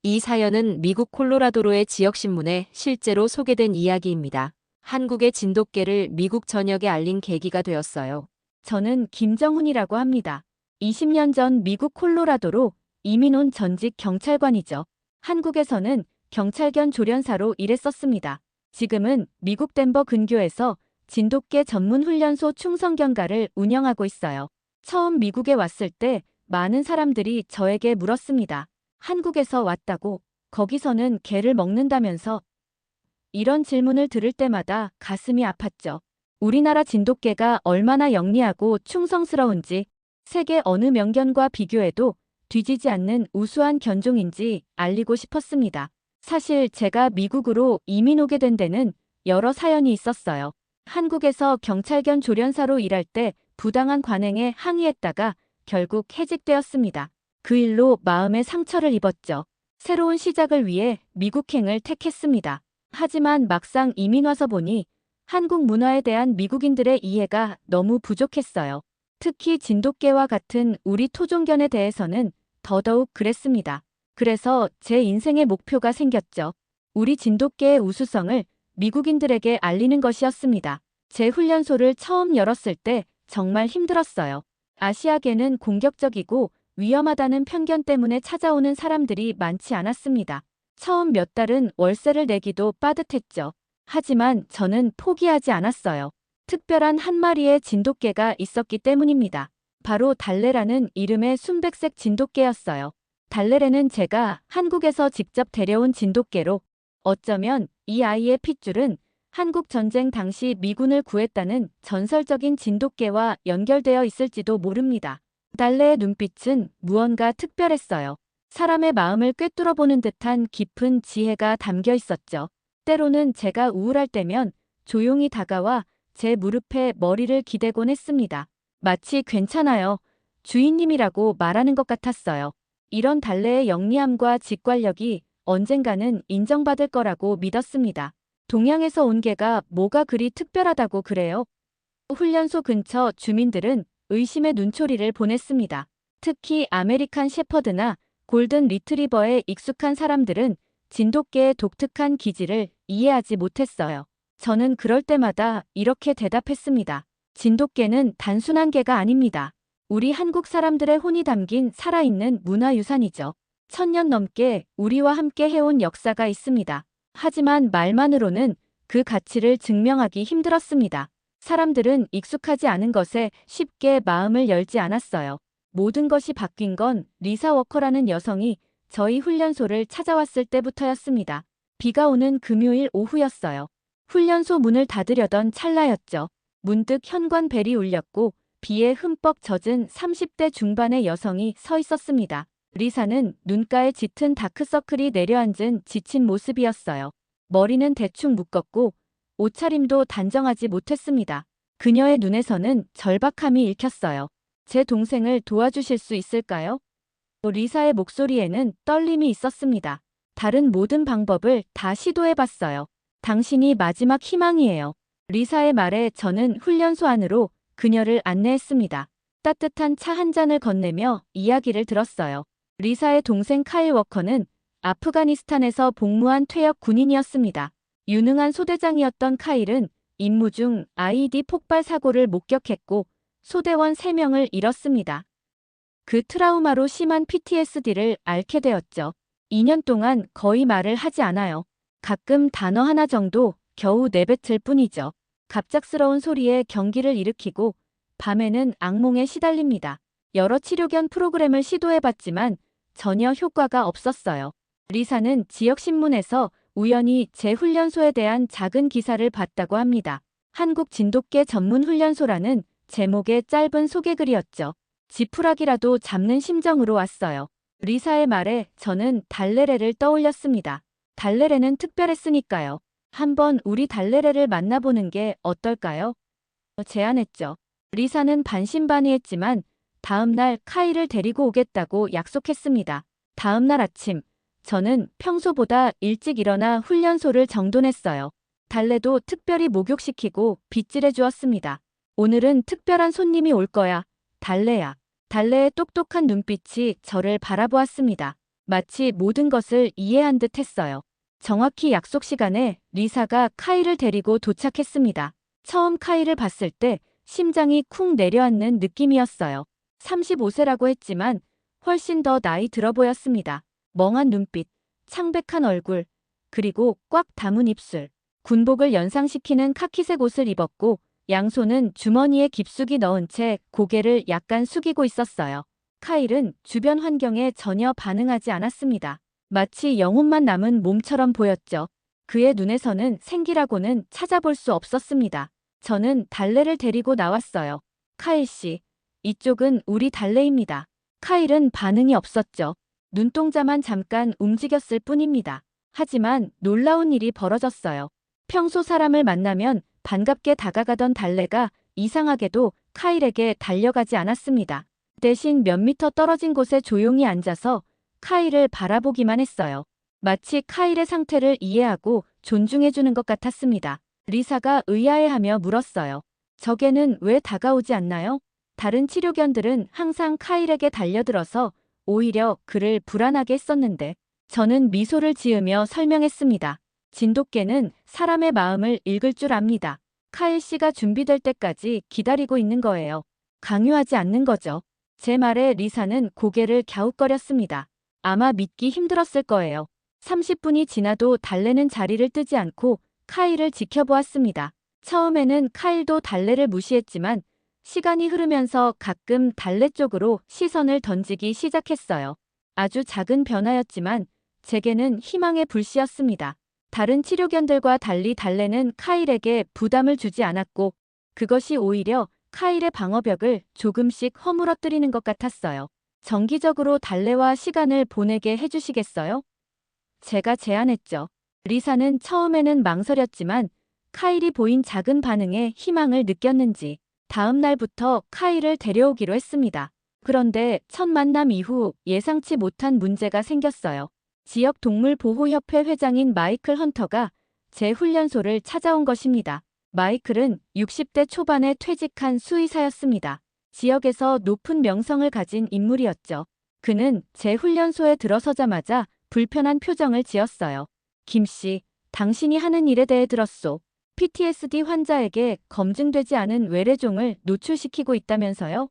이 사연은 미국 콜로라도로의 지역신문에 실제로 소개된 이야기입니다. 한국의 진돗개를 미국 전역에 알린 계기가 되었어요. 저는 김정훈이라고 합니다. 20년 전 미국 콜로라도로 이민 온 전직 경찰관이죠. 한국에서는 경찰견 조련사로 일했었습니다. 지금은 미국 덴버 근교에서 진돗개 전문 훈련소 충성견가를 운영하고 있어요. 처음 미국에 왔을 때 많은 사람들이 저에게 물었습니다. 한국에서 왔다고, 거기서는 개를 먹는다면서? 이런 질문을 들을 때마다 가슴이 아팠죠. 우리나라 진돗개가 얼마나 영리하고 충성스러운지, 세계 어느 명견과 비교해도 뒤지지 않는 우수한 견종인지 알리고 싶었습니다. 사실 제가 미국으로 이민 오게 된 데는 여러 사연이 있었어요. 한국에서 경찰견 조련사로 일할 때 부당한 관행에 항의했다가 결국 해직되었습니다. 그 일로 마음에 상처를 입었죠. 새로운 시작을 위해 미국행을 택했습니다. 하지만 막상 이민 와서 보니 한국 문화에 대한 미국인들의 이해가 너무 부족했어요. 특히 진돗개와 같은 우리 토종견에 대해서는 더더욱 그랬습니다. 그래서 제 인생의 목표가 생겼죠. 우리 진돗개의 우수성을 미국인들에게 알리는 것이었습니다. 제 훈련소를 처음 열었을 때 정말 힘들었어요. 아시아계는 공격적이고 위험하다는 편견 때문에 찾아오는 사람들이 많지 않았습니다. 처음 몇 달은 월세를 내기도 빠듯했죠. 하지만 저는 포기하지 않았어요. 특별한 한 마리의 진돗개가 있었기 때문입니다. 바로 달래라는 이름의 순백색 진돗개였어요. 달래레는 제가 한국에서 직접 데려온 진돗개로, 어쩌면 이 아이의 핏줄은 한국 전쟁 당시 미군을 구했다는 전설적인 진돗개와 연결되어 있을지도 모릅니다. 달래의 눈빛은 무언가 특별했어요. 사람의 마음을 꿰뚫어보는 듯한 깊은 지혜가 담겨 있었죠. 때로는 제가 우울할 때면 조용히 다가와 제 무릎에 머리를 기대곤 했습니다. 마치 괜찮아요, 주인님이라고 말하는 것 같았어요. 이런 달래의 영리함과 직관력이 언젠가는 인정받을 거라고 믿었습니다. 동양에서 온 개가 뭐가 그리 특별하다고 그래요? 훈련소 근처 주민들은 의심의 눈초리를 보냈습니다. 특히 아메리칸 shepherd나 골든 리트리버에 익숙한 사람들은 진돗개의 독특한 기질을 이해하지 못했어요. 저는 그럴 때마다 이렇게 대답했습니다. 진돗개는 단순한 개가 아닙니다. 우리 한국 사람들의 혼이 담긴 살아있는 문화유산이죠. 1000년 넘게 우리와 함께 해온 역사가 있습니다. 하지만 말만으로는 그 가치를 증명하기 힘들었습니다. 사람들은 익숙하지 않은 것에 쉽게 마음을 열지 않았어요. 모든 것이 바뀐 건 리사 워커라는 여성이 저희 훈련소를 찾아왔을 때부터였습니다. 비가 오는 금요일 오후였어요. 훈련소 문을 닫으려던 찰나였죠. 문득 현관벨이 울렸고 비에 흠뻑 젖은 30대 중반의 여성이 서 있었습니다. 리사는 눈가에 짙은 다크서클이 내려앉은 지친 모습이었어요. 머리는 대충 묶었고 옷차림도 단정하지 못했습니다. 그녀의 눈에서는 절박함이 읽혔어요. 제 동생을 도와주실 수 있을까요? 리사의 목소리에는 떨림이 있었습니다. 다른 모든 방법을 다 시도해봤어요. 당신이 마지막 희망이에요. 리사의 말에 저는 훈련소 안으로 그녀를 안내했습니다. 따뜻한 차 한 잔을 건네며 이야기를 들었어요. 리사의 동생 카일 워커는 아프가니스탄에서 복무한 퇴역 군인이었습니다. 유능한 소대장이었던 카일은 임무 중 IED 폭발 사고를 목격했고 소대원 3명을 잃었습니다. 그 트라우마로 심한 PTSD를 앓게 되었죠. 2년 동안 거의 말을 하지 않아요. 가끔 단어 하나 정도 겨우 내뱉을 뿐이죠. 갑작스러운 소리에 경기를 일으키고 밤에는 악몽에 시달립니다. 여러 치료견 프로그램을 시도해봤지만 전혀 효과가 없었어요. 리사는 지역신문에서 우연히 제 훈련소에 대한 작은 기사를 봤다고 합니다. 한국 진돗개 전문 훈련소라는 제목의 짧은 소개글이었죠. 지푸라기라도 잡는 심정으로 왔어요. 리사의 말에 저는 달래레를 떠올렸습니다. 달래레는 특별했으니까요. 한번 우리 달래레를 만나보는 게 어떨까요? 제안했죠. 리사는 반신반의했지만 다음 날 카이를 데리고 오겠다고 약속했습니다. 다음 날 아침, 저는 평소보다 일찍 일어나 훈련소를 정돈했어요. 달래도 특별히 목욕시키고 빗질해 주었습니다. 오늘은 특별한 손님이 올 거야, 달래야. 달래의 똑똑한 눈빛이 저를 바라보았습니다. 마치 모든 것을 이해한 듯 했어요. 정확히 약속 시간에 리사가 카이를 데리고 도착했습니다. 처음 카이를 봤을 때 심장이 쿵 내려앉는 느낌이었어요. 35세라고 했지만 훨씬 더 나이 들어 보였습니다. 멍한 눈빛, 창백한 얼굴, 그리고 꽉 담은 입술. 군복을 연상시키는 카키색 옷을 입었고 양손은 주머니에 깊숙이 넣은 채 고개를 약간 숙이고 있었어요. 카일은 주변 환경에 전혀 반응하지 않았습니다. 마치 영혼만 남은 몸처럼 보였죠. 그의 눈에서는 생기라고는 찾아볼 수 없었습니다. 저는 달래를 데리고 나왔어요. 카일 씨, 이쪽은 우리 달래입니다. 카일은 반응이 없었죠. 눈동자만 잠깐 움직였을 뿐입니다. 하지만 놀라운 일이 벌어졌어요. 평소 사람을 만나면 반갑게 다가가던 달래가 이상하게도 카일에게 달려가지 않았습니다. 대신 몇 미터 떨어진 곳에 조용히 앉아서 카일을 바라보기만 했어요. 마치 카일의 상태를 이해하고 존중해주는 것 같았습니다. 리사가 의아해하며 물었어요. 적에는 왜 다가오지 않나요? 다른 치료견들은 항상 카일에게 달려들어서 오히려 그를 불안하게 했었는데 저는 미소를 지으며 설명했습니다. 진돗개는 사람의 마음을 읽을 줄 압니다. 카일 씨가 준비될 때까지 기다리고 있는 거예요. 강요하지 않는 거죠. 제 말에 리사는 고개를 갸웃거렸습니다. 아마 믿기 힘들었을 거예요. 30분이 지나도 달래는 자리를 뜨지 않고 카일을 지켜보았습니다. 처음에는 카일도 달래를 무시했지만 시간이 흐르면서 가끔 달래 쪽으로 시선을 던지기 시작했어요. 아주 작은 변화였지만 제게는 희망의 불씨였습니다. 다른 치료견들과 달리 달래는 카일에게 부담을 주지 않았고 그것이 오히려 카일의 방어벽을 조금씩 허물어뜨리는 것 같았어요. 정기적으로 달래와 시간을 보내게 해주시겠어요? 제가 제안했죠. 리사는 처음에는 망설였지만 카일이 보인 작은 반응에 희망을 느꼈는지 다음 날부터 카일을 데려오기로 했습니다. 그런데 첫 만남 이후 예상치 못한 문제가 생겼어요. 지역 동물보호협회 회장인 마이클 헌터가 제 훈련소를 찾아온 것입니다. 마이클은 60대 초반에 퇴직한 수의사였습니다. 지역에서 높은 명성을 가진 인물이었죠. 그는 제 훈련소에 들어서자마자 불편한 표정을 지었어요. 김 씨, 당신이 하는 일에 대해 들었소. PTSD 환자에게 검증되지 않은 외래종을 노출시키고 있다면서요?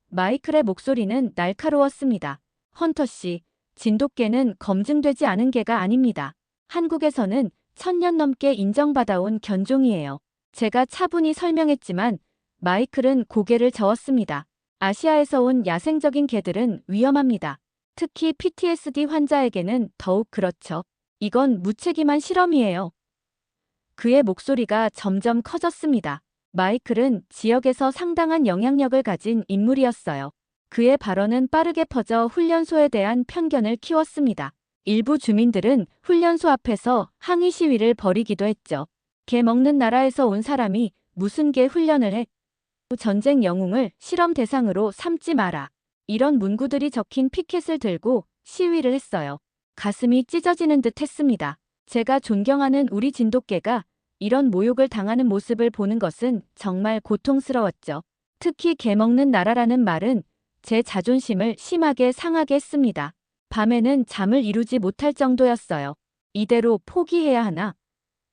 마이클의 목소리는 날카로웠습니다. 헌터 씨, 진돗개는 검증되지 않은 개가 아닙니다. 한국에서는 1000년 넘게 인정받아온 견종이에요. 제가 차분히 설명했지만 마이클은 고개를 저었습니다. 아시아에서 온 야생적인 개들은 위험합니다. 특히 PTSD 환자에게는 더욱 그렇죠. 이건 무책임한 실험이에요. 그의 목소리가 점점 커졌습니다. 마이클은 지역에서 상당한 영향력을 가진 인물이었어요. 그의 발언은 빠르게 퍼져 훈련소에 대한 편견을 키웠습니다. 일부 주민들은 훈련소 앞에서 항의 시위를 벌이기도 했죠. 개 먹는 나라에서 온 사람이 무슨 개 훈련을 해? 전쟁 영웅을 실험 대상으로 삼지 마라. 이런 문구들이 적힌 피켓을 들고 시위를 했어요. 가슴이 찢어지는 듯 했습니다. 제가 존경하는 우리 진돗개가 이런 모욕을 당하는 모습을 보는 것은 정말 고통스러웠죠. 특히 개 먹는 나라라는 말은 제 자존심을 심하게 상하게 했습니다. 밤에는 잠을 이루지 못할 정도였어요. 이대로 포기해야 하나?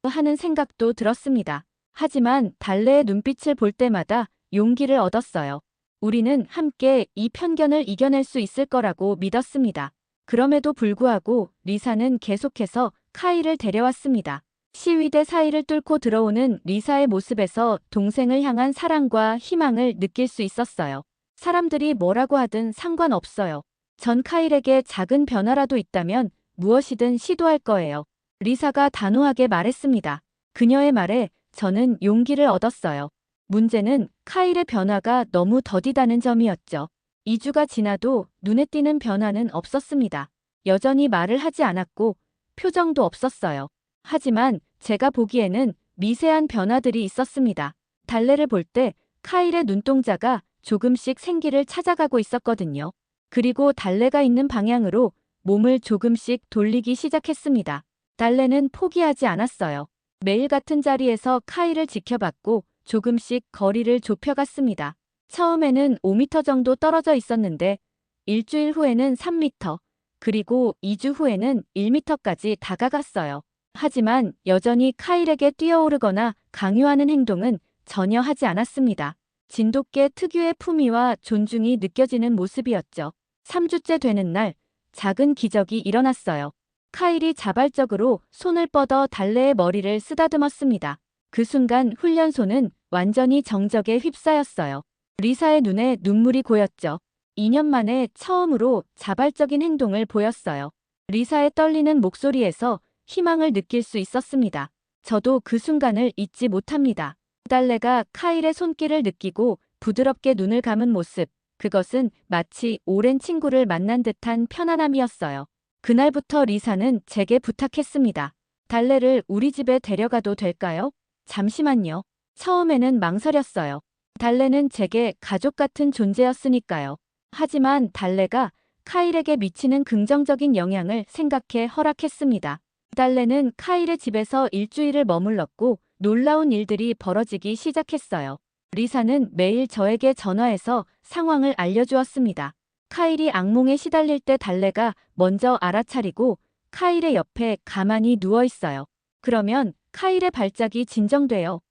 하는 생각도 들었습니다. 하지만 달래의 눈빛을 볼 때마다 용기를 얻었어요. 우리는 함께 이 편견을 이겨낼 수 있을 거라고 믿었습니다. 그럼에도 불구하고 리사는 계속해서 카이를 데려왔습니다. 시위대 사이를 뚫고 들어오는 리사의 모습에서 동생을 향한 사랑과 희망을 느낄 수 있었어요. 사람들이 뭐라고 하든 상관없어요. 전 카일에게 작은 변화라도 있다면 무엇이든 시도할 거예요. 리사가 단호하게 말했습니다. 그녀의 말에 저는 용기를 얻었어요. 문제는 카일의 변화가 너무 더디다는 점이었죠. 2주가 지나도 눈에 띄는 변화는 없었습니다. 여전히 말을 하지 않았고 표정도 없었어요. 하지만 제가 보기에는 미세한 변화들이 있었습니다. 달래를 볼 때 카일의 눈동자가 조금씩 생기를 찾아가고 있었거든요. 그리고 달래가 있는 방향으로 몸을 조금씩 돌리기 시작했습니다. 달래는 포기하지 않았어요. 매일 같은 자리에서 카일을 지켜봤고 조금씩 거리를 좁혀갔습니다. 처음에는 5m 정도 떨어져 있었는데 일주일 후에는 3m, 그리고 2주 후에는 1m까지 다가갔어요. 하지만 여전히 카일에게 뛰어오르거나 강요하는 행동은 전혀 하지 않았습니다. 진돗개 특유의 품위와 존중이 느껴지는 모습이었죠. 3주째 되는 날, 작은 기적이 일어났어요. 카일이 자발적으로 손을 뻗어 달래의 머리를 쓰다듬었습니다. 그 순간 훈련소는 완전히 정적에 휩싸였어요. 리사의 눈에 눈물이 고였죠. 2년 만에 처음으로 자발적인 행동을 보였어요. 리사의 떨리는 목소리에서 희망을 느낄 수 있었습니다. 저도 그 순간을 잊지 못합니다. 달래가 카일의 손길을 느끼고 부드럽게 눈을 감은 모습, 그것은 마치 오랜 친구를 만난 듯한 편안함이었어요. 그날부터 리사는 제게 부탁했습니다. 달래를 우리 집에 데려가도 될까요? 잠시만요. 처음에는 망설였어요. 달래는 제게 가족 같은 존재였으니까요. 하지만 달래가 카일에게 미치는 긍정적인 영향을 생각해 허락했습니다. 달래는 카일의 집에서 일주일을 머물렀고 놀라운 일들이 벌어지기 시작했어요. 리사는 매일 저에게 전화해서 상황을 알려주었습니다. 카일이 악몽에 시달릴 때 달래가 먼저 알아차리고 카일의 옆에 가만히 누워 있어요. 그러면 카일의 발작이 진정돼요.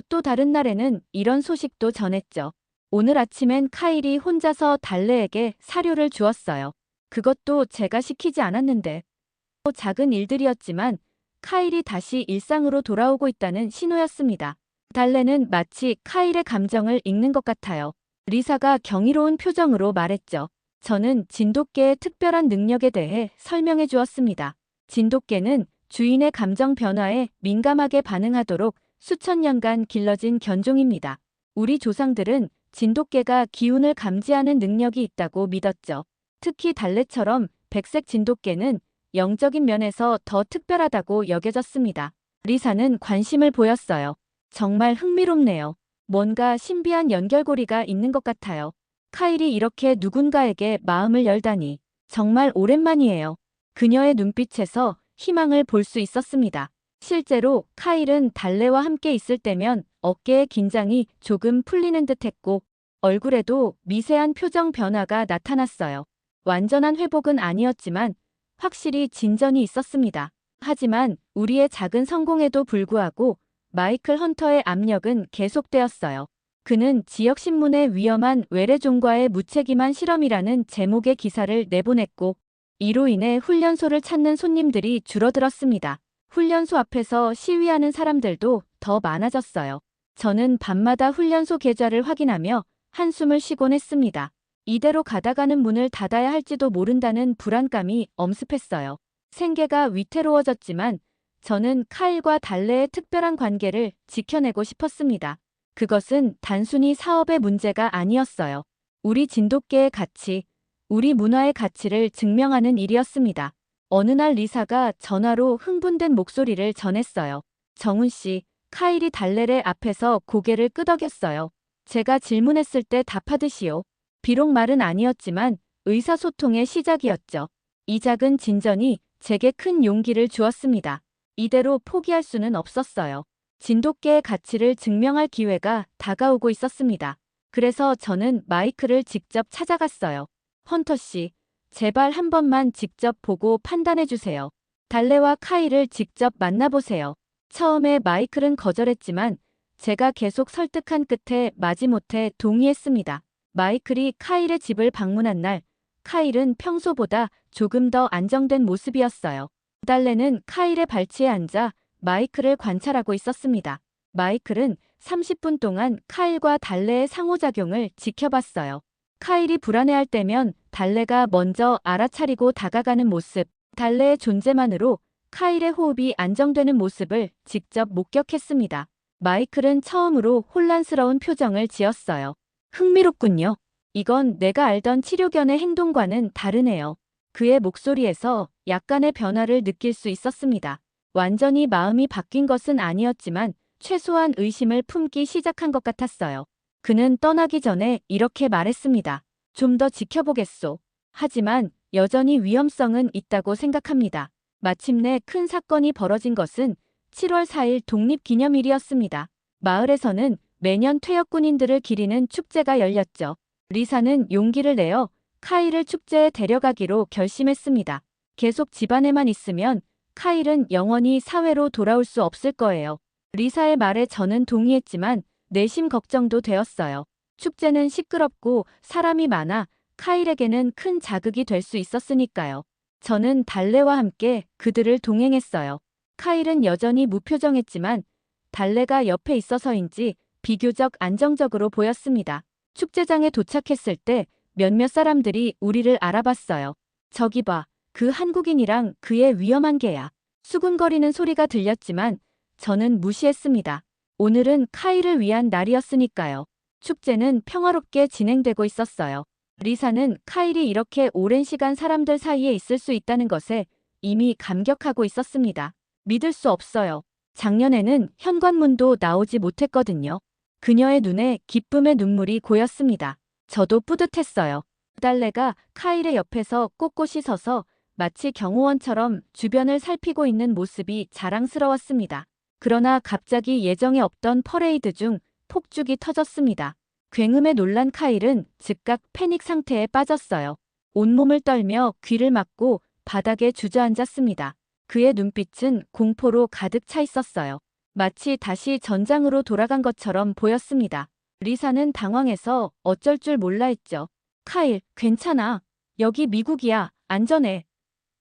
또 다른 날에는 이런 소식도 전했죠. 오늘 아침엔 카일이 혼자서 달래에게 사료를 주었어요. 그것도 제가 시키지 않았는데. 작은 일들이었지만 카일이 다시 일상으로 돌아오고 있다는 신호였습니다. 달래는 마치 카일의 감정을 읽는 것 같아요. 리사가 경이로운 표정으로 말했죠. 저는 진돗개의 특별한 능력에 대해 설명해 주었습니다. 진돗개는 주인의 감정 변화에 민감하게 반응하도록 수천 년간 길러진 견종입니다. 우리 조상들은 진돗개가 기운을 감지하는 능력이 있다고 믿었죠. 특히 달래처럼 백색 진돗개는 영적인 면에서 더 특별하다고 여겨졌습니다. 리사는 관심을 보였어요. 정말 흥미롭네요. 뭔가 신비한 연결고리가 있는 것 같아요. 카일이 이렇게 누군가에게 마음을 열다니 정말 오랜만이에요. 그녀의 눈빛에서 희망을 볼 수 있었습니다. 실제로 카일은 달래와 함께 있을 때면 어깨의 긴장이 조금 풀리는 듯했고 얼굴에도 미세한 표정 변화가 나타났어요. 완전한 회복은 아니었지만 확실히 진전이 있었습니다. 하지만 우리의 작은 성공에도 불구하고 마이클 헌터의 압력은 계속되었어요. 그는 지역신문에 위험한 외래종과의 무책임한 실험이라는 제목의 기사를 내보냈고 이로 인해 훈련소를 찾는 손님들이 줄어들었습니다. 훈련소 앞에서 시위하는 사람들도 더 많아졌어요. 저는 밤마다 훈련소 계좌를 확인하며 한숨을 쉬곤 했습니다. 이대로 가다가는 문을 닫아야 할지도 모른다는 불안감이 엄습했어요. 생계가 위태로워졌지만 저는 카일과 달래의 특별한 관계를 지켜내고 싶었습니다. 그것은 단순히 사업의 문제가 아니었어요. 우리 진돗개의 가치, 우리 문화의 가치를 증명하는 일이었습니다. 어느 날 리사가 전화로 흥분된 목소리를 전했어요. 정훈 씨, 카일이 달래의 앞에서 고개를 끄덕였어요. 제가 질문했을 때 답하듯이요. 비록 말은 아니었지만 의사소통의 시작이었죠. 이 작은 진전이 제게 큰 용기를 주었습니다. 이대로 포기할 수는 없었어요. 진돗개의 가치를 증명할 기회가 다가오고 있었습니다. 그래서 저는 마이클을 직접 찾아갔어요. 헌터 씨, 제발 한 번만 직접 보고 판단해 주세요. 달래와 카일을 직접 만나보세요. 처음에 마이클은 거절했지만 제가 계속 설득한 끝에 마지못해 동의했습니다. 마이클이 카일의 집을 방문한 날, 카일은 평소보다 조금 더 안정된 모습이었어요. 달래는 카일의 발치에 앉아 마이클을 관찰하고 있었습니다. 마이클은 30분 동안 카일과 달래의 상호작용을 지켜봤어요. 카일이 불안해할 때면 달래가 먼저 알아차리고 다가가는 모습, 달래의 존재만으로 카일의 호흡이 안정되는 모습을 직접 목격했습니다. 마이클은 처음으로 혼란스러운 표정을 지었어요. 흥미롭군요. 이건 내가 알던 치료견의 행동과는 다르네요. 그의 목소리에서 약간의 변화를 느낄 수 있었습니다. 완전히 마음이 바뀐 것은 아니었지만 최소한 의심을 품기 시작한 것 같았어요. 그는 떠나기 전에 이렇게 말했습니다. 좀 더 지켜보겠소. 하지만 여전히 위험성은 있다고 생각합니다. 마침내 큰 사건이 벌어진 것은 7월 4일 독립기념일이었습니다. 마을에서는 매년 퇴역 군인들을 기리는 축제가 열렸죠. 리사는 용기를 내어 카일을 축제에 데려가기로 결심했습니다. 계속 집안에만 있으면 카일은 영원히 사회로 돌아올 수 없을 거예요. 리사의 말에 저는 동의했지만 내심 걱정도 되었어요. 축제는 시끄럽고 사람이 많아 카일에게는 큰 자극이 될 수 있었으니까요. 저는 달래와 함께 그들을 동행했어요. 카일은 여전히 무표정했지만 달래가 옆에 있어서인지 비교적 안정적으로 보였습니다. 축제장에 도착했을 때 몇몇 사람들이 우리를 알아봤어요. 저기 봐, 그 한국인이랑 그의 위험한 개야. 수군거리는 소리가 들렸지만 저는 무시했습니다. 오늘은 카일을 위한 날이었으니까요. 축제는 평화롭게 진행되고 있었어요. 리사는 카일이 이렇게 오랜 시간 사람들 사이에 있을 수 있다는 것에 이미 감격하고 있었습니다. 믿을 수 없어요. 작년에는 현관문도 나오지 못했거든요. 그녀의 눈에 기쁨의 눈물이 고였습니다. 저도 뿌듯했어요. 달래가 카일의 옆에서 꼿꼿이 서서 마치 경호원처럼 주변을 살피고 있는 모습이 자랑스러웠습니다. 그러나 갑자기 예정에 없던 퍼레이드 중 폭죽이 터졌습니다. 굉음에 놀란 카일은 즉각 패닉 상태에 빠졌어요. 온몸을 떨며 귀를 막고 바닥에 주저앉았습니다. 그의 눈빛은 공포로 가득 차 있었어요. 마치 다시 전장으로 돌아간 것처럼 보였습니다. 리사는 당황해서 어쩔 줄 몰라 했죠. 카일, 괜찮아. 여기 미국이야. 안전해.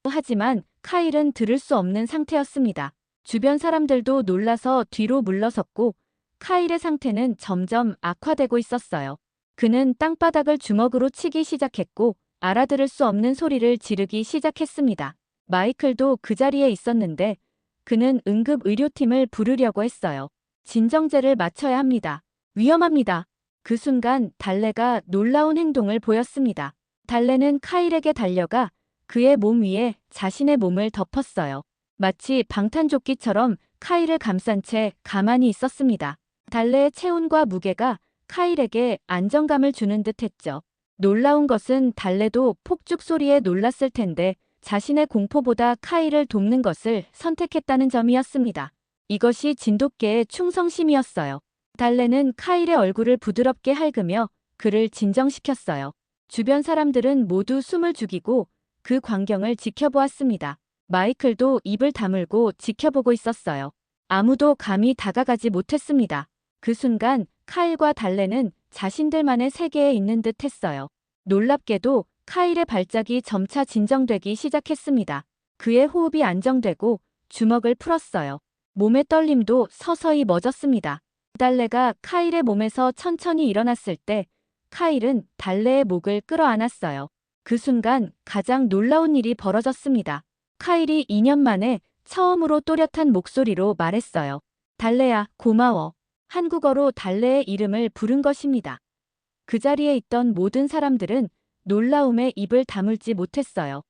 하지만 카일은 들을 수 없는 상태였습니다. 주변 사람들도 놀라서 뒤로 물러섰고 카일의 상태는 점점 악화되고 있었어요. 그는 땅바닥을 주먹으로 치기 시작했고 알아들을 수 없는 소리를 지르기 시작했습니다. 마이클도 그 자리에 있었는데 그는 응급 의료팀을 부르려고 했어요. 진정제를 맞춰야 합니다. 위험합니다. 그 순간 달래가 놀라운 행동을 보였습니다. 달래는 카일에게 달려가 그의 몸 위에 자신의 몸을 덮었어요. 마치 방탄조끼처럼 카일을 감싼 채 가만히 있었습니다. 달래의 체온과 무게가 카일에게 안정감을 주는 듯 했죠. 놀라운 것은 달래도 폭죽 소리에 놀랐을 텐데 자신의 공포보다 카일을 돕는 것을 선택했다는 점이었습니다. 이것이 진돗개의 충성심이었어요. 달래는 카일의 얼굴을 부드럽게 핥으며 그를 진정시켰어요. 주변 사람들은 모두 숨을 죽이고 그 광경을 지켜보았습니다. 마이클도 입을 다물고 지켜보고 있었어요. 아무도 감히 다가가지 못했습니다. 그 순간 카일과 달래는 자신들만의 세계에 있는 듯 했어요. 놀랍게도 카일의 발작이 점차 진정되기 시작했습니다. 그의 호흡이 안정되고 주먹을 풀었어요. 몸의 떨림도 서서히 멎었습니다. 달래가 카일의 몸에서 천천히 일어났을 때 카일은 달래의 목을 끌어안았어요. 그 순간 가장 놀라운 일이 벌어졌습니다. 카일이 2년 만에 처음으로 또렷한 목소리로 말했어요. 달래야, 고마워. 한국어로 달래의 이름을 부른 것입니다. 그 자리에 있던 모든 사람들은 놀라움에 입을 다물지 못했어요.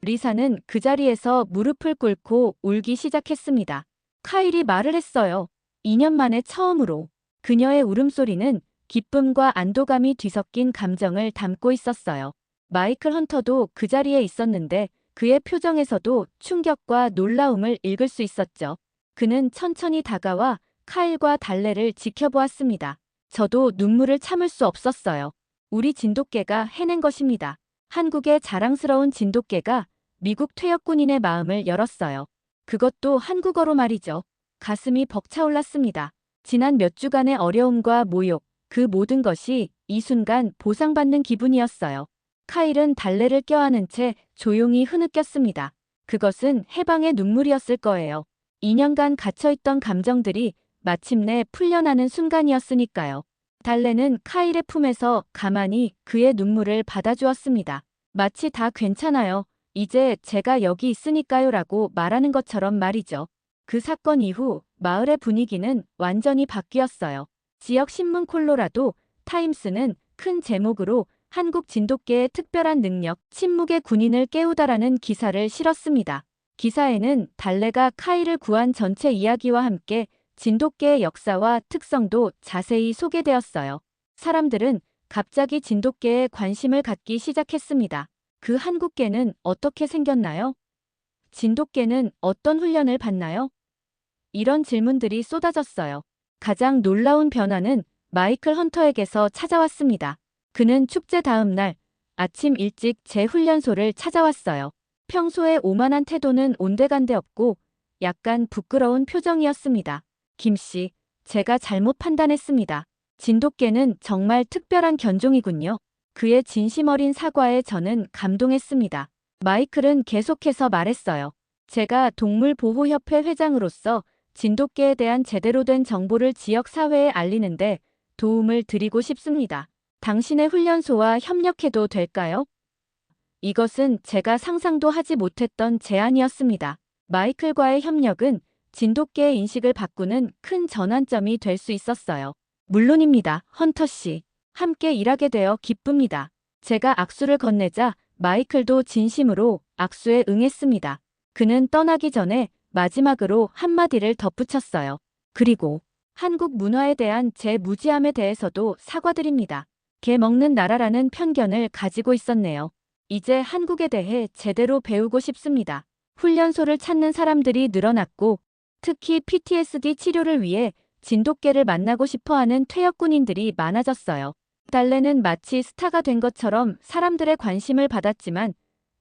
리사는 그 자리에서 무릎을 꿇고 울기 시작했습니다. 카일이 말을 했어요. 2년 만에 처음으로. 그녀의 울음소리는 기쁨과 안도감이 뒤섞인 감정을 담고 있었어요. 마이클 헌터도 그 자리에 있었는데 그의 표정에서도 충격과 놀라움을 읽을 수 있었죠. 그는 천천히 다가와 카일과 달래를 지켜보았습니다. 저도 눈물을 참을 수 없었어요. 우리 진돗개가 해낸 것입니다. 한국의 자랑스러운 진돗개가 미국 퇴역군인의 마음을 열었어요. 그것도 한국어로 말이죠. 가슴이 벅차올랐습니다. 지난 몇 주간의 어려움과 모욕, 그 모든 것이 이 순간 보상받는 기분이었어요. 카일은 달래를 껴안은 채 조용히 흐느꼈습니다. 그것은 해방의 눈물이었을 거예요. 2년간 갇혀있던 감정들이 마침내 풀려나는 순간이었으니까요. 달래는 카일의 품에서 가만히 그의 눈물을 받아주었습니다. 마치 다 괜찮아요. 이제 제가 여기 있으니까요 라고 말하는 것처럼 말이죠. 그 사건 이후 마을의 분위기는 완전히 바뀌었어요. 지역 신문 콜로라도 타임스는 큰 제목으로 한국 진돗개의 특별한 능력, 침묵의 군인을 깨우다라는 기사를 실었습니다. 기사에는 달래가 카일을 구한 전체 이야기와 함께 진돗개의 역사와 특성도 자세히 소개되었어요. 사람들은 갑자기 진돗개에 관심을 갖기 시작했습니다. 그 한국개는 어떻게 생겼나요? 진돗개는 어떤 훈련을 받나요? 이런 질문들이 쏟아졌어요. 가장 놀라운 변화는 마이클 헌터에게서 찾아왔습니다. 그는 축제 다음 날 아침 일찍 제 훈련소를 찾아왔어요. 평소에 오만한 태도는 온데간데 없고 약간 부끄러운 표정이었습니다. 김 씨, 제가 잘못 판단했습니다. 진돗개는 정말 특별한 견종이군요. 그의 진심 어린 사과에 저는 감동했습니다. 마이클은 계속해서 말했어요. 제가 동물보호협회 회장으로서 진돗개에 대한 제대로 된 정보를 지역 사회에 알리는데 도움을 드리고 싶습니다. 당신의 훈련소와 협력해도 될까요? 이것은 제가 상상도 하지 못했던 제안이었습니다. 마이클과의 협력은 진돗개의 인식을 바꾸는 큰 전환점이 될 수 있었어요. 물론입니다, 헌터 씨. 함께 일하게 되어 기쁩니다. 제가 악수를 건네자 마이클도 진심으로 악수에 응했습니다. 그는 떠나기 전에 마지막으로 한마디를 덧붙였어요. 그리고 한국 문화에 대한 제 무지함에 대해서도 사과드립니다. 개 먹는 나라라는 편견을 가지고 있었네요. 이제 한국에 대해 제대로 배우고 싶습니다. 훈련소를 찾는 사람들이 늘어났고 특히 PTSD 치료를 위해 진돗개를 만나고 싶어하는 퇴역군인들이 많아졌어요. 달래는 마치 스타가 된 것처럼 사람들의 관심을 받았지만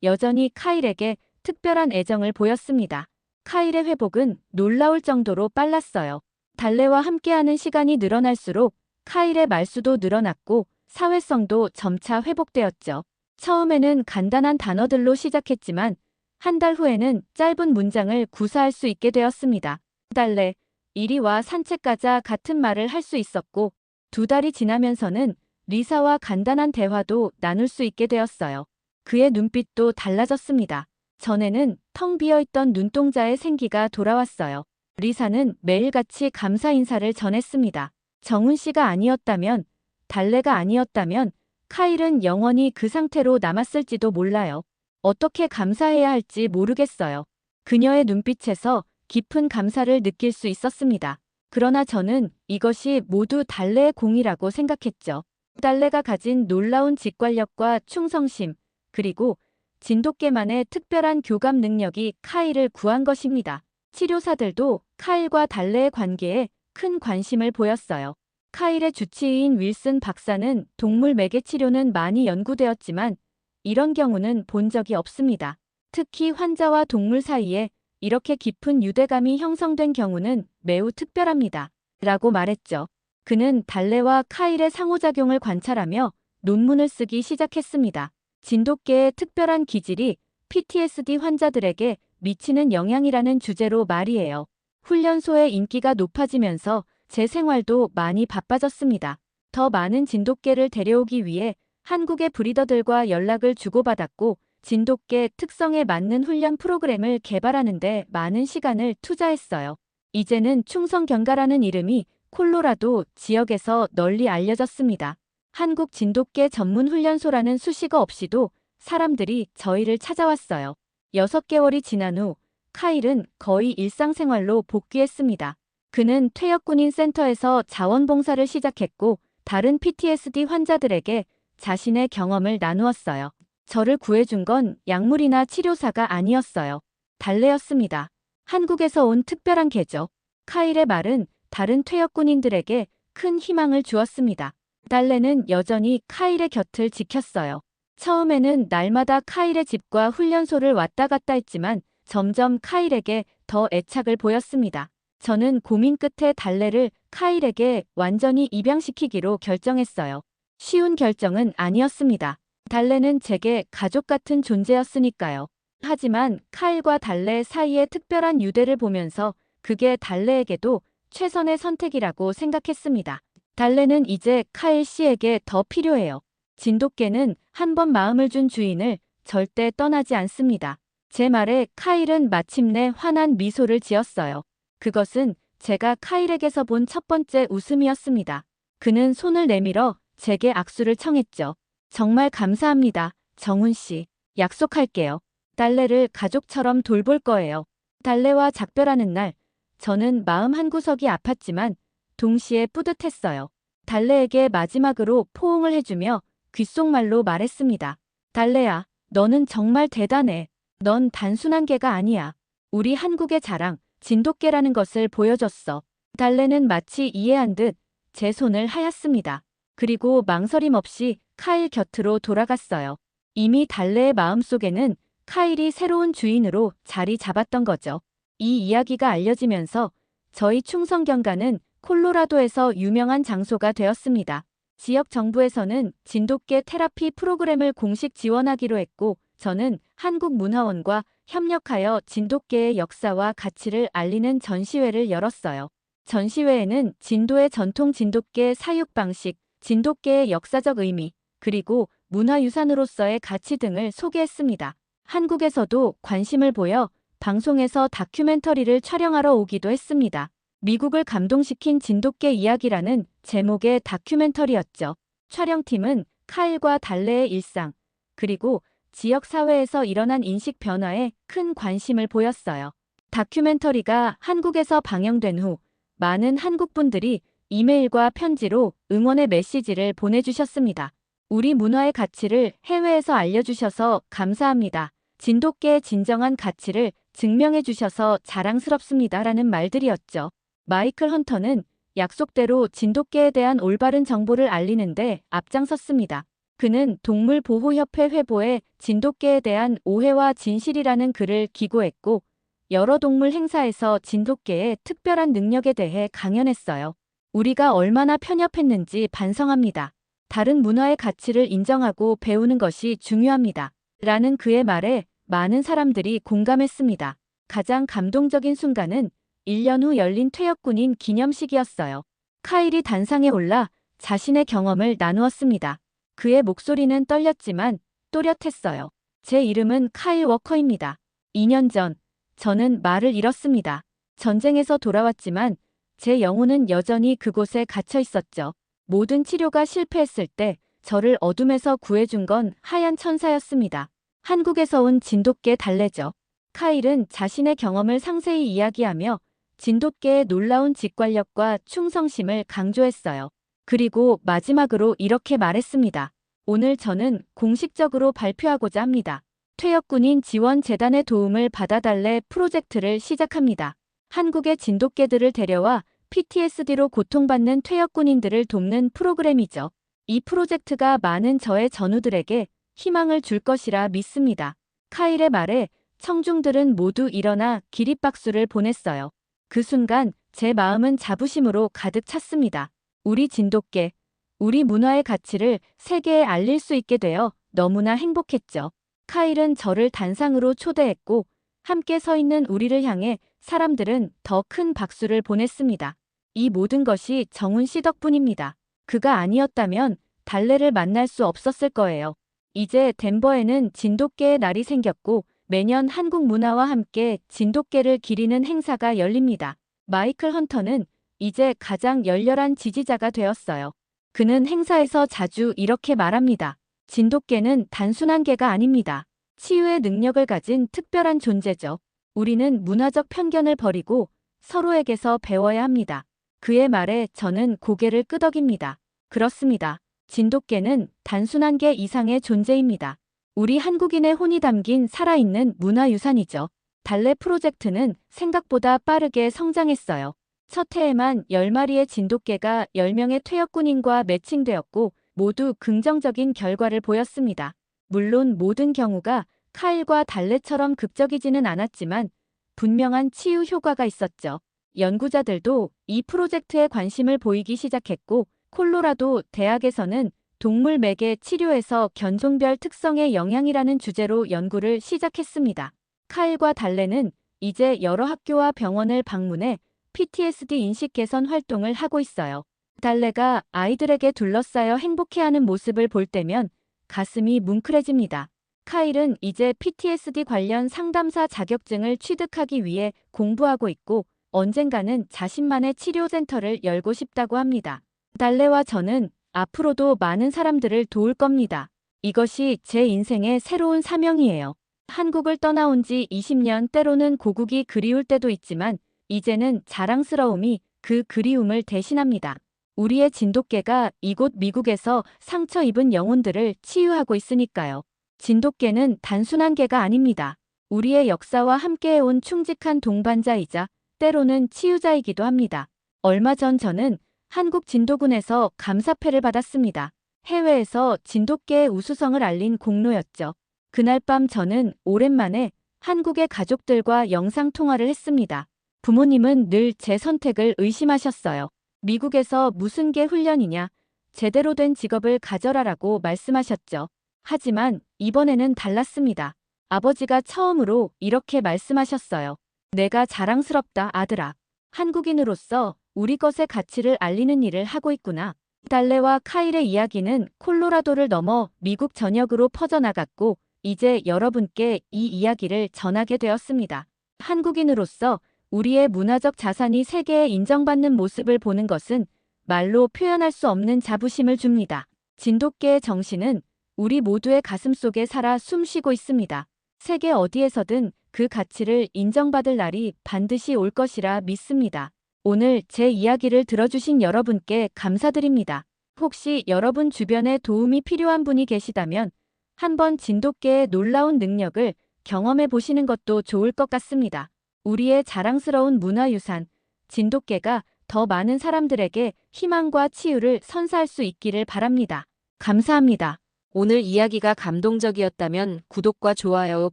여전히 카일에게 특별한 애정을 보였습니다. 카일의 회복은 놀라울 정도로 빨랐어요. 달래와 함께하는 시간이 늘어날수록 카일의 말수도 늘어났고 사회성도 점차 회복되었죠. 처음에는 간단한 단어들로 시작했지만 한 달 후에는 짧은 문장을 구사할 수 있게 되었습니다. 달래, 이리 와 산책 가자 같은 말을 할 수 있었고 2달이 지나면서는 리사와 간단한 대화도 나눌 수 있게 되었어요. 그의 눈빛도 달라졌습니다. 전에는 텅 비어있던 눈동자에 생기가 돌아왔어요. 리사는 매일같이 감사 인사를 전했습니다. 정훈 씨가 아니었다면, 달래가 아니었다면 카일은 영원히 그 상태로 남았을지도 몰라요. 어떻게 감사해야 할지 모르겠어요. 그녀의 눈빛에서 깊은 감사를 느낄 수 있었습니다. 그러나 저는 이것이 모두 달래의 공이라고 생각했죠. 달래가 가진 놀라운 직관력과 충성심, 그리고 진돗개만의 특별한 교감 능력이 카일을 구한 것입니다. 치료사들도 카일과 달래의 관계에 큰 관심을 보였어요. 카일의 주치의인 윌슨 박사는 동물 매개 치료는 많이 연구되었지만 이런 경우는 본 적이 없습니다. 특히 환자와 동물 사이에 이렇게 깊은 유대감이 형성된 경우는 매우 특별합니다. 라고 말했죠. 그는 달래와 카일의 상호작용을 관찰하며 논문을 쓰기 시작했습니다. 진돗개의 특별한 기질이 PTSD 환자들에게 미치는 영향이라는 주제로 말이에요. 훈련소의 인기가 높아지면서 제 생활도 많이 바빠졌습니다. 더 많은 진돗개를 데려오기 위해 한국의 브리더들과 연락을 주고받았고 진돗개 특성에 맞는 훈련 프로그램을 개발하는 데 많은 시간을 투자했어요. 이제는 충성견가라는 이름이 콜로라도 지역에서 널리 알려졌습니다. 한국 진돗개 전문 훈련소라는 수식어 없이도 사람들이 저희를 찾아왔어요. 6개월이 지난 후 카일은 거의 일상생활로 복귀했습니다. 그는 퇴역군인 센터에서 자원봉사를 시작했고 다른 PTSD 환자들에게 자신의 경험을 나누었어요. 저를 구해준 건 약물이나 치료사가 아니었어요. 달래였습니다. 한국에서 온 특별한 개죠. 카일의 말은 다른 퇴역군인들에게 큰 희망을 주었습니다. 달래는 여전히 카일의 곁을 지켰어요. 처음에는 날마다 카일의 집과 훈련소를 왔다 갔다 했지만 점점 카일에게 더 애착을 보였습니다. 저는 고민 끝에 달래를 카일에게 완전히 입양시키기로 결정했어요. 쉬운 결정은 아니었습니다. 달래는 제게 가족 같은 존재였으니까요. 하지만 카일과 달래 사이의 특별한 유대를 보면서 그게 달래에게도 최선의 선택이라고 생각했습니다. 달래는 이제 카일 씨에게 더 필요해요. 진돗개는 한 번 마음을 준 주인을 절대 떠나지 않습니다. 제 말에 카일은 마침내 환한 미소를 지었어요. 그것은 제가 카일에게서 본 첫 번째 웃음이었습니다. 그는 손을 내밀어 제게 악수를 청했죠. 정말 감사합니다, 정훈 씨. 약속할게요. 달래를 가족처럼 돌볼 거예요. 달래와 작별하는 날, 저는 마음 한구석이 아팠지만 동시에 뿌듯했어요. 달래에게 마지막으로 포옹을 해주며 귓속말로 말했습니다. 달래야, 너는 정말 대단해. 넌 단순한 개가 아니야. 우리 한국의 자랑, 진돗개라는 것을 보여줬어. 달래는 마치 이해한 듯 제 손을 하였습니다. 그리고 망설임 없이 카일 곁으로 돌아갔어요. 이미 달래의 마음속에는 카일이 새로운 주인으로 자리 잡았던 거죠. 이 이야기가 알려지면서 저희 충성경가는 콜로라도에서 유명한 장소가 되었습니다. 지역 정부에서는 진돗개 테라피 프로그램을 공식 지원하기로 했고, 저는 한국문화원과 협력하여 진돗개의 역사와 가치를 알리는 전시회를 열었어요. 전시회에는 진도의 전통 진돗개 사육 방식, 진돗개의 역사적 의미, 그리고 문화유산으로서의 가치 등을 소개했습니다. 한국에서도 관심을 보여 방송에서 다큐멘터리를 촬영하러 오기도 했습니다. 미국을 감동시킨 진돗개 이야기라는 제목의 다큐멘터리였죠. 촬영팀은 카일과 달래의 일상, 그리고 지역 사회에서 일어난 인식 변화에 큰 관심을 보였어요. 다큐멘터리가 한국에서 방영된 후 많은 한국분들이 이메일과 편지로 응원의 메시지를 보내주셨습니다. 우리 문화의 가치를 해외에서 알려주셔서 감사합니다. 진돗개의 진정한 가치를 증명해 주셔서 자랑스럽습니다. 라는 말들이었죠. 마이클 헌터는 약속대로 진돗개에 대한 올바른 정보를 알리는데 앞장섰습니다. 그는 동물보호협회 회보에 진돗개에 대한 오해와 진실이라는 글을 기고했고, 여러 동물 행사에서 진돗개의 특별한 능력에 대해 강연했어요. 우리가 얼마나 편협했는지 반성합니다. 다른 문화의 가치를 인정하고 배우는 것이 중요합니다. 라는 그의 말에 많은 사람들이 공감했습니다. 가장 감동적인 순간은 1년 후 열린 퇴역군인 기념식이었어요. 카일이 단상에 올라 자신의 경험을 나누었습니다. 그의 목소리는 떨렸지만 또렷했어요. 제 이름은 카일 워커입니다. 2년 전, 저는 말을 잃었습니다. 전쟁에서 돌아왔지만 제 영혼은 여전히 그곳에 갇혀 있었죠. 모든 치료가 실패했을 때 저를 어둠에서 구해준 건 하얀 천사였습니다. 한국에서 온 진돗개 달래죠. 카일은 자신의 경험을 상세히 이야기하며 진돗개의 놀라운 직관력과 충성심을 강조했어요. 그리고 마지막으로 이렇게 말했습니다. 오늘 저는 공식적으로 발표하고자 합니다. 퇴역군인 지원재단의 도움을 받아달래 프로젝트를 시작합니다. 한국의 진돗개들을 데려와 PTSD로 고통받는 퇴역군인들을 돕는 프로그램이죠. 이 프로젝트가 많은 저의 전우들에게 희망을 줄 것이라 믿습니다. 카일의 말에 청중들은 모두 일어나 기립박수를 보냈어요. 그 순간 제 마음은 자부심으로 가득 찼습니다. 우리 진돗개, 우리 문화의 가치를 세계에 알릴 수 있게 되어 너무나 행복했죠. 카일은 저를 단상으로 초대했고 함께 서 있는 우리를 향해 사람들은 더 큰 박수를 보냈습니다. 이 모든 것이 정훈 씨 덕분입니다. 그가 아니었다면 달래를 만날 수 없었을 거예요. 이제 덴버에는 진돗개의 날이 생겼고 매년 한국 문화와 함께 진돗개를 기리는 행사가 열립니다. 마이클 헌터는 이제 가장 열렬한 지지자가 되었어요. 그는 행사에서 자주 이렇게 말합니다. 진돗개는 단순한 개가 아닙니다. 치유의 능력을 가진 특별한 존재죠. 우리는 문화적 편견을 버리고 서로에게서 배워야 합니다. 그의 말에 저는 고개를 끄덕입니다. 그렇습니다. 진돗개는 단순한 개 이상의 존재입니다. 우리 한국인의 혼이 담긴 살아있는 문화유산이죠. 달래 프로젝트는 생각보다 빠르게 성장했어요. 첫 해에만 10마리의 진돗개가 10명의 퇴역군인과 매칭되었고 모두 긍정적인 결과를 보였습니다. 물론 모든 경우가 카일과 달래처럼 극적이지는 않았지만 분명한 치유 효과가 있었죠. 연구자들도 이 프로젝트에 관심을 보이기 시작했고 콜로라도 대학에서는 동물 매개 치료에서 견종별 특성의 영향이라는 주제로 연구를 시작했습니다. 카일과 달래는 이제 여러 학교와 병원을 방문해 PTSD 인식 개선 활동을 하고 있어요. 달래가 아이들에게 둘러싸여 행복해하는 모습을 볼 때면 가슴이 뭉클해집니다. 카일은 이제 PTSD 관련 상담사 자격증을 취득하기 위해 공부하고 있고 언젠가는 자신만의 치료센터를 열고 싶다고 합니다. 달래와 저는 앞으로도 많은 사람들을 도울 겁니다. 이것이 제 인생의 새로운 사명이에요. 한국을 떠나온 지 20년, 때로는 고국이 그리울 때도 있지만 이제는 자랑스러움이 그 그리움을 대신합니다. 우리의 진돗개가 이곳 미국에서 상처 입은 영혼들을 치유하고 있으니까요. 진돗개는 단순한 개가 아닙니다. 우리의 역사와 함께해온 충직한 동반자이자 때로는 치유자이기도 합니다. 얼마 전 저는 한국 진도군에서 감사패를 받았습니다. 해외에서 진돗개의 우수성을 알린 공로였죠. 그날 밤 저는 오랜만에 한국의 가족들과 영상통화를 했습니다. 부모님은 늘 제 선택을 의심하셨어요. 미국에서 무슨 개 훈련이냐, 제대로 된 직업을 가져라라고 말씀하셨죠. 하지만 이번에는 달랐습니다. 아버지가 처음으로 이렇게 말씀하셨어요. 내가 자랑스럽다, 아들아. 한국인으로서 우리 것의 가치를 알리는 일을 하고 있구나. 달레와 카일의 이야기는 콜로라도를 넘어 미국 전역으로 퍼져나갔고, 이제 여러분께 이 이야기를 전하게 되었습니다. 한국인으로서 우리의 문화적 자산이 세계에 인정받는 모습을 보는 것은 말로 표현할 수 없는 자부심을 줍니다. 진돗개의 정신은 우리 모두의 가슴 속에 살아 숨쉬고 있습니다. 세계 어디에서든 그 가치를 인정받을 날이 반드시 올 것이라 믿습니다. 오늘 제 이야기를 들어주신 여러분께 감사드립니다. 혹시 여러분 주변에 도움이 필요한 분이 계시다면 한번 진돗개의 놀라운 능력을 경험해 보시는 것도 좋을 것 같습니다. 우리의 자랑스러운 문화유산, 진돗개가 더 많은 사람들에게 희망과 치유를 선사할 수 있기를 바랍니다. 감사합니다. 오늘 이야기가 감동적이었다면 구독과 좋아요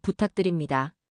부탁드립니다.